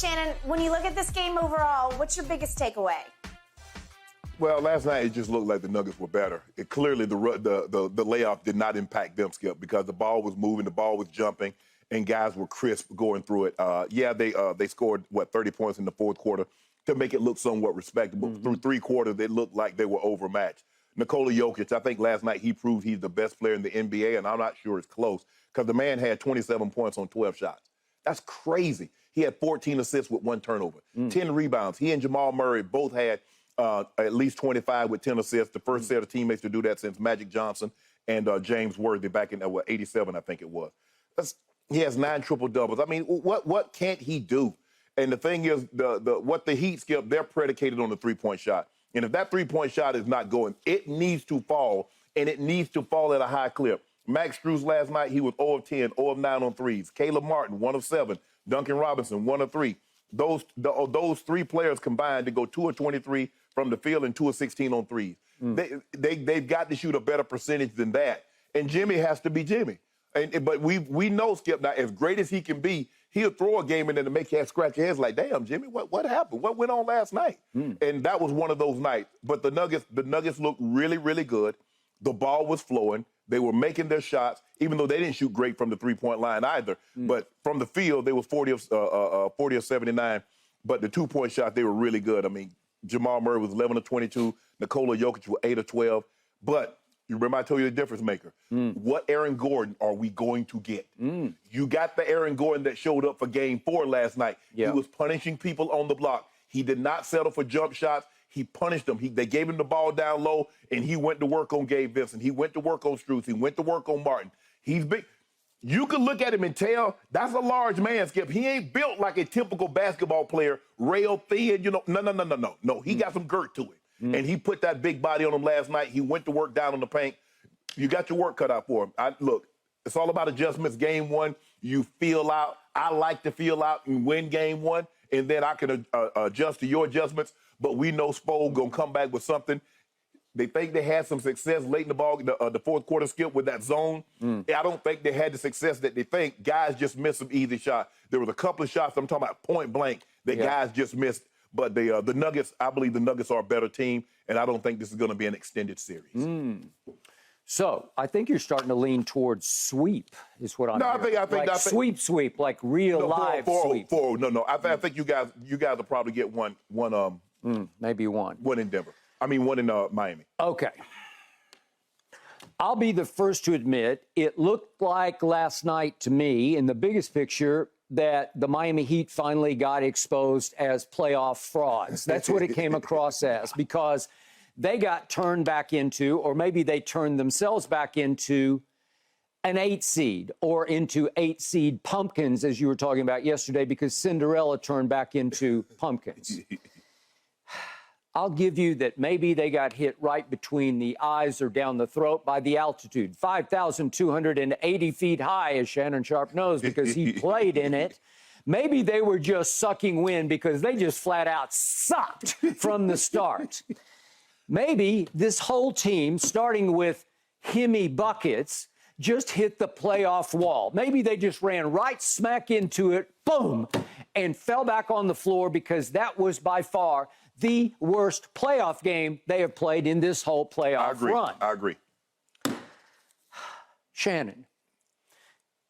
Shannon, when you look at this game overall, what's your biggest takeaway? Well, last night it just looked like the Nuggets were better. Clearly, the layoff did not impact them, Skip, because the ball was moving, the ball was jumping, and guys were crisp going through it. They scored, 30 points in the fourth quarter to make it look somewhat respectable. Mm-hmm. Through three quarters, they looked like they were overmatched. Nikola Jokić, I think last night he proved he's the best player in the NBA, and I'm not sure it's close because the man had 27 points on 12 shots. That's crazy. He had 14 assists with 1 turnover, 10 rebounds. He and Jamal Murray both had at least 25 with 10 assists, the first set of teammates to do that since Magic Johnson and James Worthy back in 87, I think it was. He has 9 triple-doubles. I mean, what can't he do? And the thing is, what the Heat, Skip, they're predicated on the three-point shot. And if that three-point shot is not going, it needs to fall, and it needs to fall at a high clip. Max Strus last night, he was 0 of 10, 0 of 9 on threes. Caleb Martin, 1 of 7. Duncan Robinson, 1 of 3. Those three players combined to go 2 of 23 from the field and 2 of 16 on threes. They've got to shoot a better percentage than that. And Jimmy has to be Jimmy. But we know, Skip, now, as great as he can be, he'll throw a game in there to make you scratch your heads like, damn, Jimmy, what happened? What went on last night? And that was one of those nights. But the Nuggets looked really, really good. The ball was flowing. They were making their shots, even though they didn't shoot great from the three-point line either. But from the field, they was 40 of 79. But the two-point shot, they were really good. I mean, Jamal Murray was 11 of 22. Nikola Jokić was 8 of 12. But you remember I told you the difference maker. What Aaron Gordon are we going to get? You got the Aaron Gordon that showed up for Game 4 last night. He was punishing people on the block. He did not settle for jump shots. He punished them. They gave him the ball down low, and he went to work on Gabe Vincent. He went to work on Strus. He went to work on Martin. He's big. You could look at him and tell that's a large man, Skip. He ain't built like a typical basketball player, rail thin, No. No, he got some girt to it. And he put that big body on him last night. He went to work down on the paint. You got your work cut out for him. Look, it's all about adjustments. Game 1, you feel out. I like to feel out and win Game 1, and then I can adjust to your adjustments. But we know Spo going to come back with something. They think they had some success late in the ball, the fourth quarter, Skip, with that zone. I don't think they had the success that they think. Guys just missed some easy shots. There was a couple of shots, I'm talking about point blank, that guys just missed. But the Nuggets, I believe the Nuggets are a better team, and I don't think this is going to be an extended series. So I think you're starting to lean towards sweep, is what I'm hearing. I think sweep, like real live sweep. No. I think you guys will probably get one. Maybe one. One in Denver. I mean, one in Miami. Okay. I'll be the first to admit it looked like last night to me, in the biggest picture, that the Miami Heat finally got exposed as playoff frauds. That's what it came across as, because they got turned back into, or maybe they turned themselves back into, an 8 seed or into 8 seed pumpkins, as you were talking about yesterday, because Cinderella turned back into pumpkins. I'll give you that maybe they got hit right between the eyes or down the throat by the altitude. 5,280 feet high, as Shannon Sharpe knows, because he played in it. Maybe they were just sucking wind because they just flat out sucked from the start. Maybe this whole team, starting with Himmy Buckets, just hit the playoff wall. Maybe they just ran right smack into it, boom, and fell back on the floor, because that was by far the worst playoff game they have played in this whole playoff run. I agree. Shannon,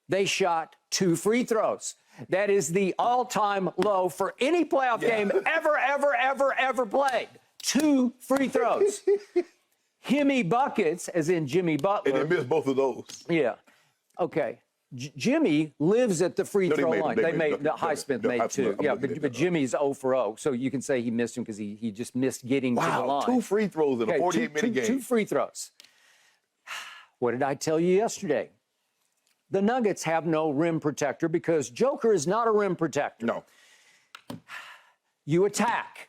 they shot 2 free throws. That is the all-time low for any playoff game ever played. 2 free throws. Himmy Buckets, as in Jimmy Butler. And they missed both of those. Yeah. Okay. Jimmy lives at the free throw line. They made Highsmith made 2. Yeah, but Jimmy's 0 for 0. So you can say he missed him because he just missed getting to the line. 2 free throws in a 48-minute game. 2 free throws. What did I tell you yesterday? The Nuggets have no rim protector because Joker is not a rim protector. No. You attack.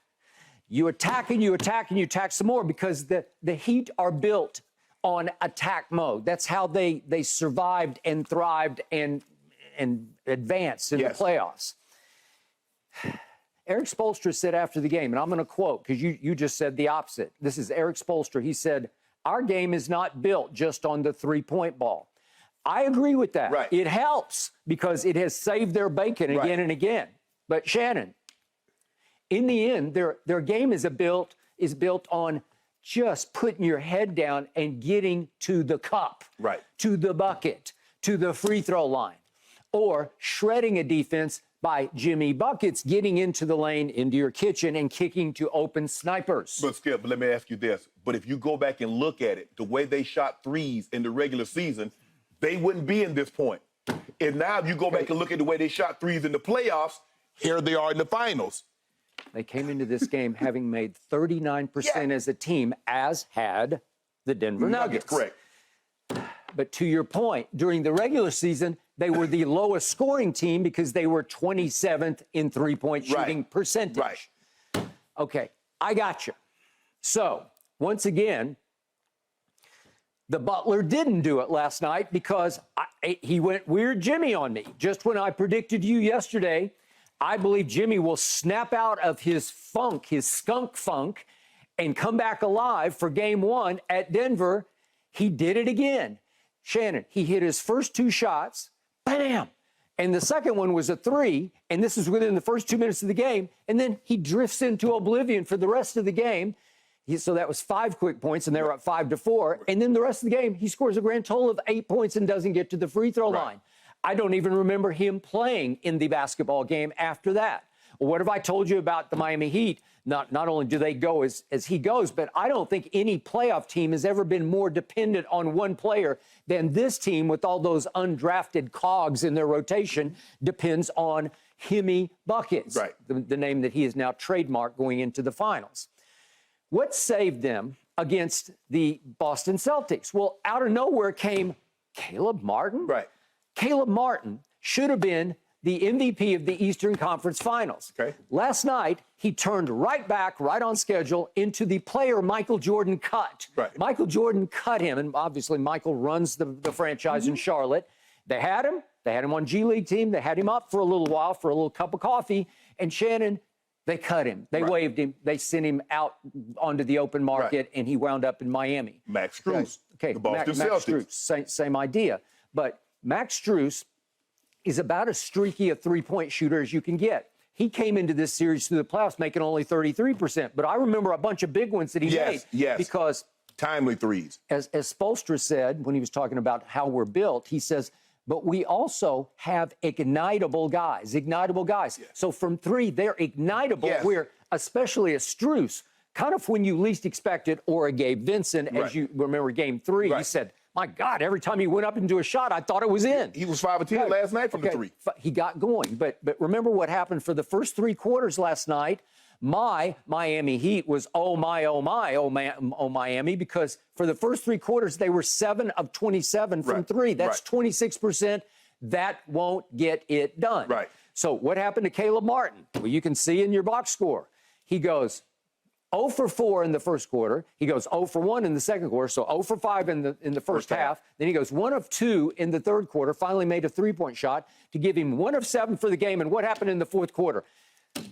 You attack and you attack and you attack some more, because the Heat are built on attack mode. That's how they survived and thrived and advanced in the playoffs. Eric Spoelstra said after the game, and I'm going to quote, because you just said the opposite. This is Eric Spoelstra. He said, our game is not built just on the three-point ball. I agree with that. Right. It helps because it has saved their bacon again and again. But Shannon, in the end, their game is built on just putting your head down and getting to the cup, right, to the bucket, to the free throw line, or shredding a defense by Jimmy Buckets getting into the lane, into your kitchen, and kicking to open snipers. But Skip, let me ask you this. But if you go back and look at it, the way they shot threes in the regular season, they wouldn't be in this point. And now if you go back and look at the way they shot threes in the playoffs, here they are in the finals. They came into this game having made 39% as a team, as had the Denver Nuggets. Correct. But to your point, during the regular season, they were the lowest scoring team because they were 27th in three-point shooting percentage. Right. Okay, I got you. So, once again, the Butler didn't do it last night because he went weird Jimmy on me. Just when I predicted you yesterday, I believe Jimmy will snap out of his funk, his skunk funk, and come back alive for game one at Denver. He did it again. Shannon, he hit his first two shots, bam! And the second one was a three, and this is within the first 2 minutes of the game, and then he drifts into oblivion for the rest of the game. So that was 5 quick points, and they were up 5-4. And then the rest of the game, he scores a grand total of 8 points and doesn't get to the free throw line. I don't even remember him playing in the basketball game after that. Well, what have I told you about the Miami Heat? Not only do they go as he goes, but I don't think any playoff team has ever been more dependent on one player than this team, with all those undrafted cogs in their rotation, depends on Jimmy Buckets, the name that he is now trademarked going into the finals. What saved them against the Boston Celtics? Well, out of nowhere came Caleb Martin. Right. Caleb Martin should have been the MVP of the Eastern Conference Finals. Okay. Last night, he turned right back, right on schedule, into the player Michael Jordan cut. Right. Michael Jordan cut him, and obviously Michael runs the franchise in Charlotte. They had him on G League team. They had him up for a little while for a little cup of coffee. And Shannon, they cut him. They waived him. They sent him out onto the open market, and he wound up in Miami. Max Strus, the Boston Max Celtics. Strus, same idea. But Max Strus is about as streaky a three-point shooter as you can get. He came into this series through the playoffs making only 33%. But I remember a bunch of big ones that he made. Yes. Because timely threes. As Spoelstra said when he was talking about how we're built, he says, but we also have ignitable guys. Yes. So from three, they're ignitable, where especially a Strus, kind of when you least expect it, or a Gabe Vincent, as you remember game three, he said, my God, every time he went up and do a shot, I thought it was in. He was 5 of 10 last night from the three. He got going. But remember what happened for the first 3 quarters last night? My Miami Heat was oh Miami, because for the first 3 quarters, they were 7 of 27 from three. That's 26%. That won't get it done. Right. So what happened to Caleb Martin? Well, you can see in your box score. He goes 0 for 4 in the first quarter. He goes 0 for 1 in the second quarter, so 0 for 5 in the first half. Then he goes 1 of 2 in the third quarter, finally made a three-point shot to give him 1 of 7 for the game. And what happened in the fourth quarter?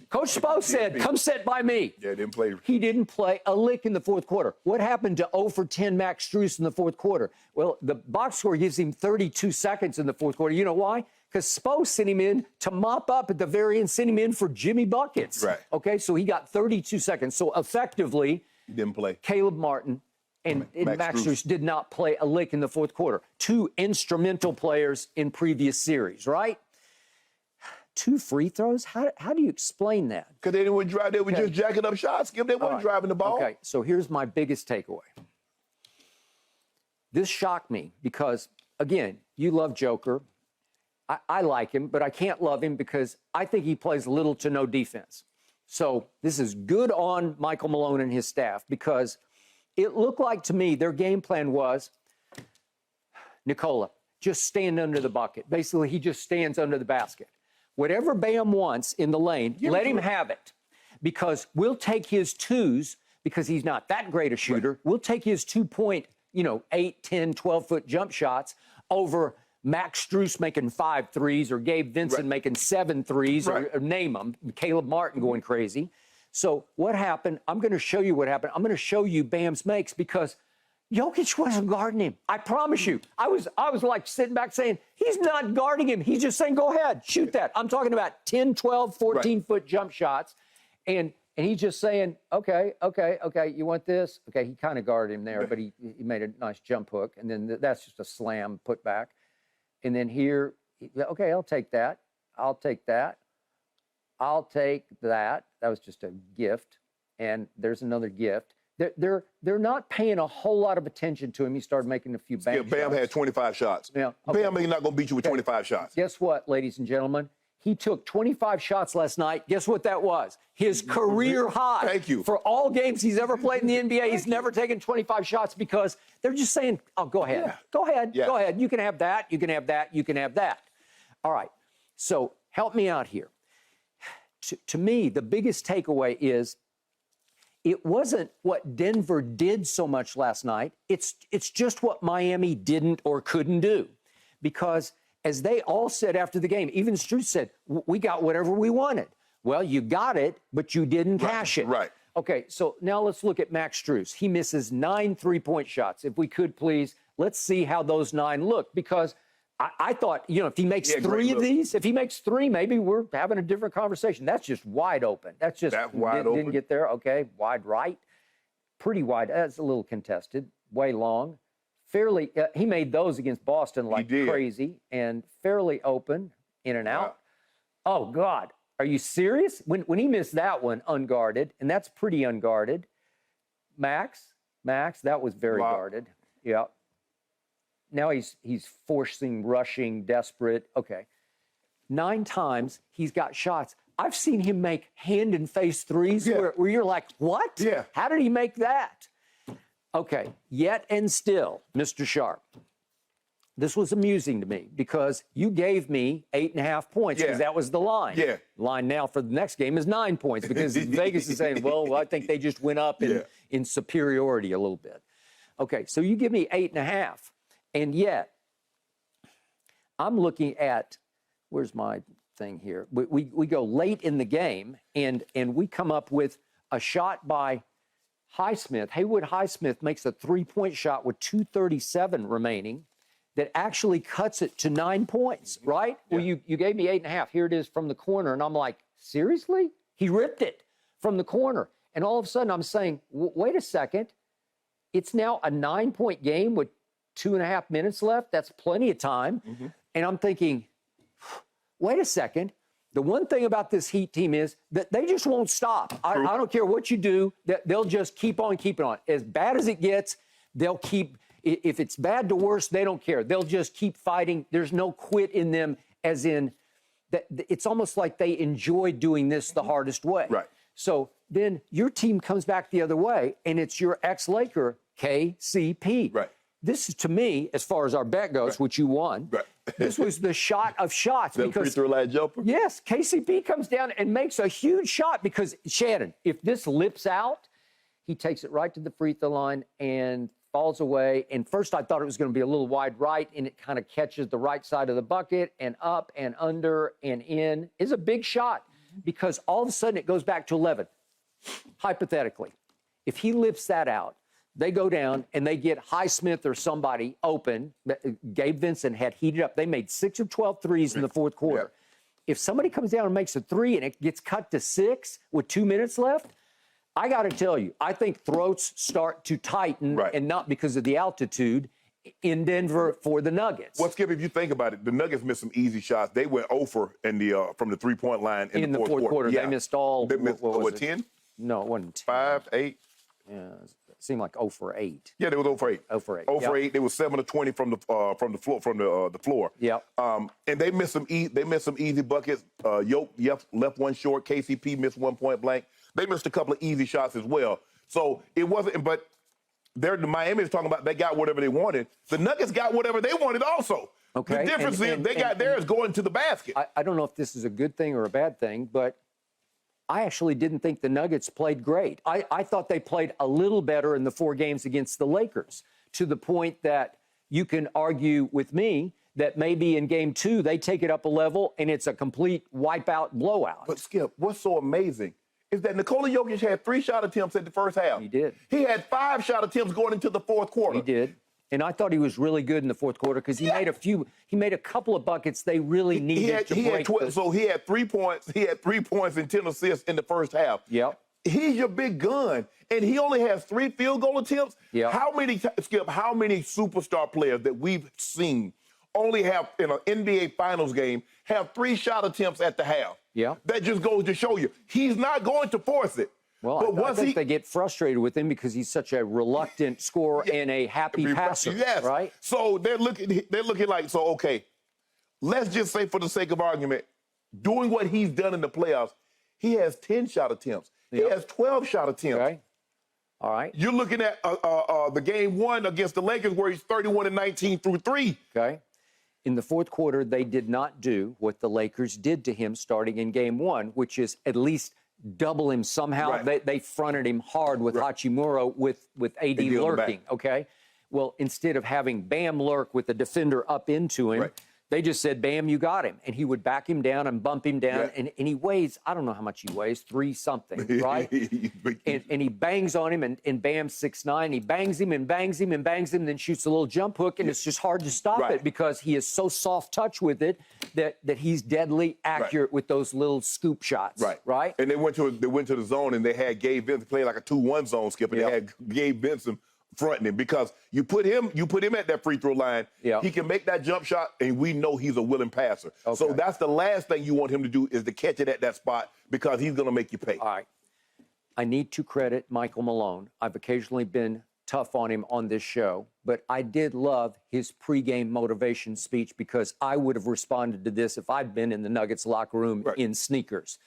Coach Spo said, come sit by me. Yeah, didn't play. He didn't play a lick in the fourth quarter. What happened to 0 for 10 Max Strus in the fourth quarter? Well, the box score gives him 32 seconds in the fourth quarter. You know why? Because Spo sent him in to mop up at the very end, sent him in for Jimmy Buckets. Right. Okay, so he got 32 seconds. So effectively, he didn't play. Caleb Martin and Max Strus did not play a lick in the fourth quarter. 2 instrumental players in previous series, right? 2 free throws? How do you explain that? Because they didn't drive. They were just jacking up shots. They weren't driving the ball. Okay, so here's my biggest takeaway. This shocked me because, again, you love Joker. I like him, but I can't love him because I think he plays little to no defense. So this is good on Michael Malone and his staff, because it looked like to me their game plan was, Nikola, just stand under the bucket. Basically, he just stands under the basket. Whatever Bam wants in the lane, let him have it, because we'll take his twos, because he's not that great a shooter. Right. We'll take his 2-point, 8, 10, 12-foot jump shots over Max Strus making 5 threes, or Gabe Vincent making 7 threes, or name them, Caleb Martin going crazy. So what happened? I'm going to show you what happened. I'm going to show you Bam's makes, because Jokic wasn't guarding him. I promise you. I was like sitting back saying, he's not guarding him. He's just saying, go ahead, shoot that. I'm talking about 10, 12, 14-foot jump shots. And he's just saying, okay, you want this? Okay, he kind of guarded him there, but he made a nice jump hook. And then that's just a slam put back. And then here, okay, I'll take that. I'll take that. I'll take that. That was just a gift. And there's another gift. They're not paying a whole lot of attention to him. He started making a few bank shots. Bam had 25 shots. Yeah, okay. Bam ain't not going to beat you with 25 shots. Guess what, ladies and gentlemen? He took 25 shots last night. Guess what that was? His career high. Thank you. For all games he's ever played in the NBA, he's never taken 25 shots because they're just saying, oh, go ahead. Yeah. Go ahead. Yeah. Go ahead. You can have that. You can have that. You can have that. All right. So help me out here. To me, the biggest takeaway is it wasn't what Denver did so much last night. It's just what Miami didn't or couldn't do. Because as they all said after the game, even Strus said, we got whatever we wanted. Well, you got it, but you didn't cash it. Right. Okay, so now let's look at Max Strus. He misses 9 3-point shots. If we could, please, let's see how those 9 look. Because I thought, if he makes 3 of these, if he makes 3, maybe we're having a different conversation. That's just wide open. That's just wide open. Didn't get there. Okay, wide right. Pretty wide. That's a little contested. Way long. Fairly, he made those against Boston like crazy and fairly open, in and out. Yeah. Oh, God. Are you serious? When he missed that one unguarded, and that's pretty unguarded. Max, that was very guarded. Yeah. Now he's forcing, rushing, desperate. Okay. 9 times he's got shots. I've seen him make hand and face threes where you're like, what? Yeah. How did he make that? Okay. Yet and still, Mr. Sharpe, this was amusing to me because you gave me 8.5 points because that was the line. Yeah. Line now for the next game is 9 points because Vegas is saying, well, I think they just went up in superiority a little bit. Okay. So you give me 8.5. And yet, I'm looking at, where's my thing here? We go late in the game, and we come up with a shot by Highsmith. Haywood Highsmith makes a 3-point shot with 2:37 remaining that actually cuts it to 9 points, right? Yeah. Well, you gave me 8.5. Here it is from the corner, and I'm like, seriously? He ripped it from the corner. And all of a sudden, I'm saying, wait a second. It's now a 9-point game with 2.5 minutes left. That's plenty of time. Mm-hmm. And I'm thinking, wait a second. The one thing about this Heat team is that they just won't stop. I don't care what you do. They'll just keep on keeping on. As bad as it gets, they'll keep. If it's bad to worse, they don't care. They'll just keep fighting. There's no quit in them, as in that it's almost like they enjoy doing this the hardest way. Right. So then your team comes back the other way, and it's your ex-Laker, KCP. Right. This is, to me, as far as our bet goes, which you won, this was the shot of shots. That free throw line jumper? Yes, KCP comes down and makes a huge shot because, Shannon, if this lips out, he takes it right to the free throw line and falls away. And first I thought it was going to be a little wide right, and it kind of catches the right side of the bucket and up and under and in. It's a big shot because all of a sudden it goes back to 11. Hypothetically, if he lips that out, they go down and they get Highsmith or somebody open. Gabe Vincent had heated up. They made 6 of 12 threes in the fourth quarter. If somebody comes down and makes a 3 and it gets cut to 6 with 2 minutes left, I got to tell you, I think throats start to tighten, and not because of the altitude, in Denver for the Nuggets. Well, Skip, if you think about it, the Nuggets missed some easy shots. They went 0 in the from the 3-point line in the fourth quarter. They missed all. They missed, what 10? No, it wasn't 10. 5, 8. Yeah, it seemed like 0 for 8. Yeah, they was 0 for 8. 0 for 8. 0 for 8. They was 7 of 20 from the floor. Yeah. And they missed some easy buckets. Yoke left one short. KCP missed 1 point blank. They missed a couple of easy shots as well. So it wasn't. But the Miami is talking about they got whatever they wanted. The Nuggets got whatever they wanted also. Okay. The difference is they got theirs going to the basket. I don't know if this is a good thing or a bad thing, but I actually didn't think the Nuggets played great. I thought they played a little better in the 4 games against the Lakers, to the point that you can argue with me that maybe in game 2 they take it up a level and it's a complete wipeout blowout. But Skip, what's so amazing is that Nikola Jokić had 3 shot attempts at the first half. He did. He had 5 shot attempts going into the fourth quarter. He did. And I thought he was really good in the fourth quarter because he made a couple of buckets they really needed to break. So he had 3 points. He had 3 points and 10 assists in the first half. Yep. He's your big gun, and he only has 3 field goal attempts. Yep. How many superstar players that we've seen only have in an NBA Finals game have 3 shot attempts at the half? Yeah. That just goes to show you he's not going to force it. Well, I think they get frustrated with him because he's such a reluctant scorer and a happy passer, yes. right? So they're looking like, so, okay, let's just say for the sake of argument, doing what he's done in the playoffs, he has 10 shot attempts. He has 12 shot attempts. Okay. All right. You're looking at the game 1 against the Lakers where he's 31-19 through 3. Okay. In the fourth quarter, they did not do what the Lakers did to him starting in game 1, which is at least double him somehow. Right. They fronted him hard with Hachimura with AD lurking, okay? Well, instead of having Bam lurk with the defender up into him, they just said, Bam, you got him. And he would back him down and bump him down. And he weighs, I don't know how much he weighs, 3-something, right? and he bangs on him, and Bam's 6'9". He bangs him and bangs him and bangs him, then shoots a little jump hook, and it's just hard to stop it because he is so soft touch with it that he's deadly accurate with those little scoop shots, right? And they went to the zone, and they had Gabe Vincent playing like a 2-1 zone skip, and they had Gabe Vincent fronting him because you put him at that free throw line, he can make that jump shot, and we know he's a willing passer. So that's the last thing you want him to do is to catch it at that spot because he's going to make you pay. All right. I need to credit Michael Malone. I've occasionally been tough on him on this show, but I did love his pregame motivation speech because I would have responded to this if I'd been in the Nuggets locker room in sneakers.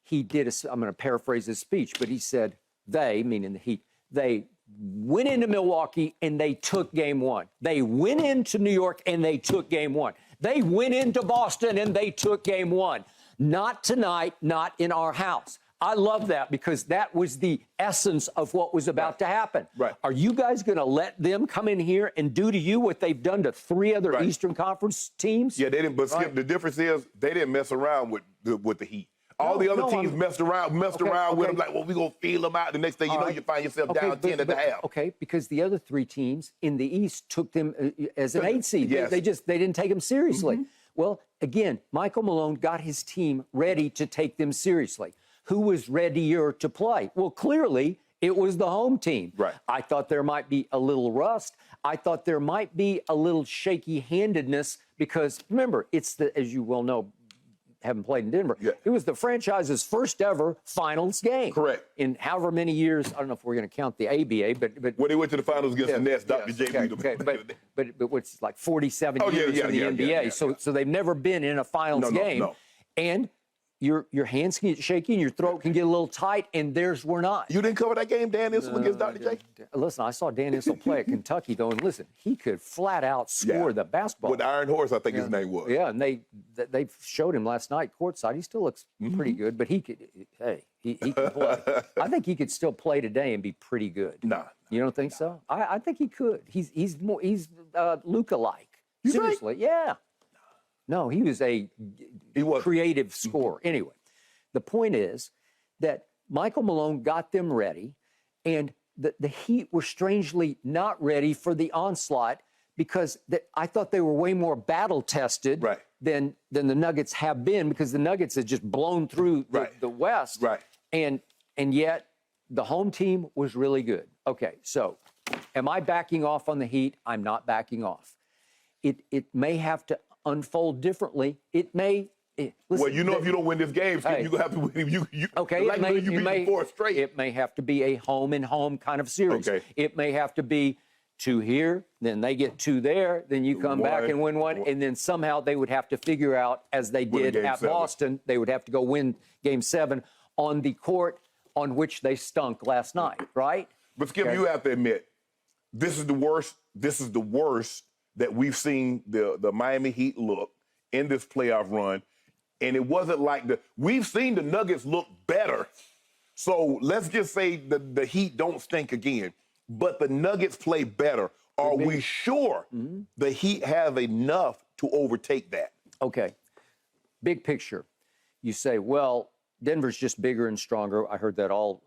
He did, I'm going to paraphrase his speech, but he said, they, meaning the Heat, they went into Milwaukee and they took game 1. They went into New York and they took game 1. They went into Boston and they took game 1. Not tonight, not in our house. I love that because that was the essence of what was about to happen. Are you guys going to let them come in here and do to you what they've done to 3 other Eastern Conference teams? Yeah, they didn't. But Skip, the difference is they didn't mess around with the Heat. All the other teams messed around with them like, well, we're going to feel them out. The next thing you know, you find yourself down 10 at the half. Okay, because the other 3 teams in the East took them as an 8 seed. They didn't take them seriously. Well, again, Michael Malone got his team ready to take them seriously. Who was readier to play? Well, clearly, it was the home team. I thought there might be a little rust. I thought there might be a little shaky-handedness because, remember, it's as you well know, haven't played in Denver. It was the franchise's first ever finals game. In however many years, I don't know if we're going to count the ABA, but when they went to the finals against the Nets, Dr. J. But what's like 47 years in the NBA. So they've never been in a finals game. And your hands can get shaky and your throat can get a little tight, and theirs were not. You didn't cover that game, Dan Issel against Dr. J? Listen, I saw Dan Issel play at Kentucky, though, and listen, he could flat out score the basketball. With Iron Horse, I think his name was. Yeah, and they showed him last night courtside. He still looks pretty good, but he could, he can play. I think he could still play today and be pretty good. You don't think so? I think he could. He's Luka-like. Seriously, No, he was a creative scorer. Anyway, the point is that Michael Malone got them ready, and the Heat were strangely not ready for the onslaught because I thought they were way more battle-tested than the Nuggets have been because the Nuggets had just blown through the West. And yet the home team was really good. Okay, so am I backing off on the Heat? I'm not backing off. It may have to unfold differently. It may. Listen, well, you know, if you don't win this game, Skip, you're going to have to win. It may have to be a home-and-home kind of series. It may have to be 2 here, then they get 2 there, then you come back and win 1, and then somehow they would have to figure out, as they did at Boston, they would have to go win Game 7 on the court on which they stunk last night, right? But Skip, you have to admit, this is the worst. This is the worst that we've seen the Miami Heat look in this playoff run. And it wasn't like we've seen the Nuggets look better. So let's just say the Heat don't stink again, but the Nuggets play better. Are we sure the Heat have enough to overtake that? Okay. Big picture. You say, well, Denver's just bigger and stronger. I heard that all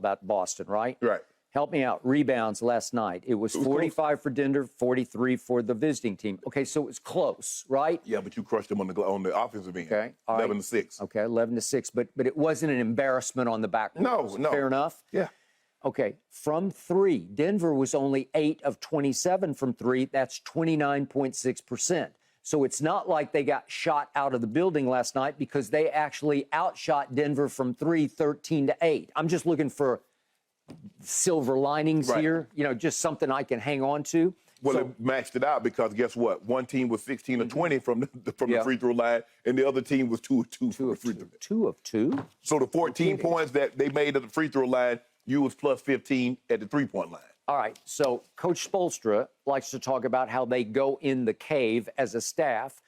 about Boston, right? Right. Help me out. Rebounds last night. It was 45 for Denver, 43 for the visiting team. Okay, so it was close, right? Yeah, but you crushed them on the offensive end. Okay. 11-6. Okay, 11-6. But it wasn't an embarrassment on the back. No. Fair enough? Yeah. Okay, from 3, Denver was only 8 of 27 from 3. That's 29.6%. So it's not like they got shot out of the building last night because they actually outshot Denver from 3, 13-8. I'm just looking for silver linings here, just something I can hang on to. Well, it matched it out because guess what? One team was 16 of 20 from the free throw line, and the other team was 2 of 2 from the free throw line. 2 of 2? So the 14 points that they made at the free throw line, you was plus 15 at the three-point line. All right, so Coach Spoelstra likes to talk about how they go in the cave as a staff,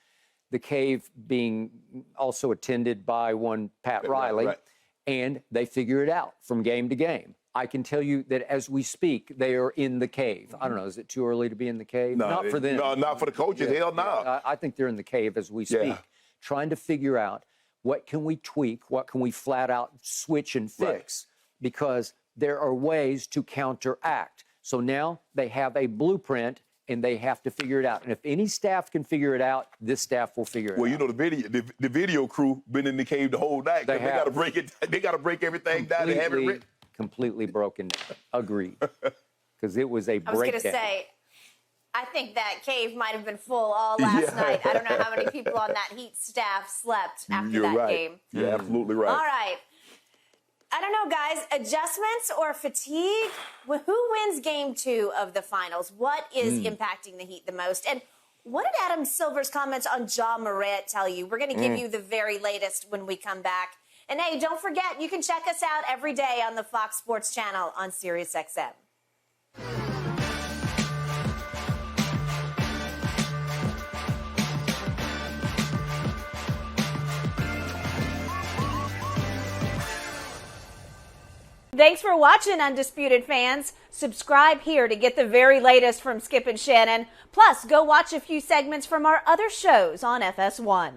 the cave being also attended by one Pat Riley, and they figure it out from game to game. I can tell you that as we speak, they are in the cave. I don't know, is it too early to be in the cave? No, not for them. No, not for the coaches. Hell no. I think they're in the cave as we speak, trying to figure out what can we tweak, what can we flat out switch and fix, because there are ways to counteract. So now they have a blueprint, and they have to figure it out. And if any staff can figure it out, this staff will figure it out. Well, you know, the video crew been in the cave the whole night. They got to break it. They got to break everything down and have it written. Completely broken down. Agreed. Because it was a breakdown. I was going to say, I think that cave might have been full all last night. I don't know how many people on that Heat staff slept after that game. You're absolutely right. All right. I don't know, guys. Adjustments or fatigue? Well, who wins game 2 of the finals? What is impacting the Heat the most? And what did Adam Silver's comments on Jamal Murray tell you? We're going to give you the very latest when we come back. And hey, don't forget, you can check us out every day on the Fox Sports channel on SiriusXM. Thanks for watching, Undisputed fans. Subscribe here to get the very latest from Skip and Shannon. Plus, go watch a few segments from our other shows on FS1.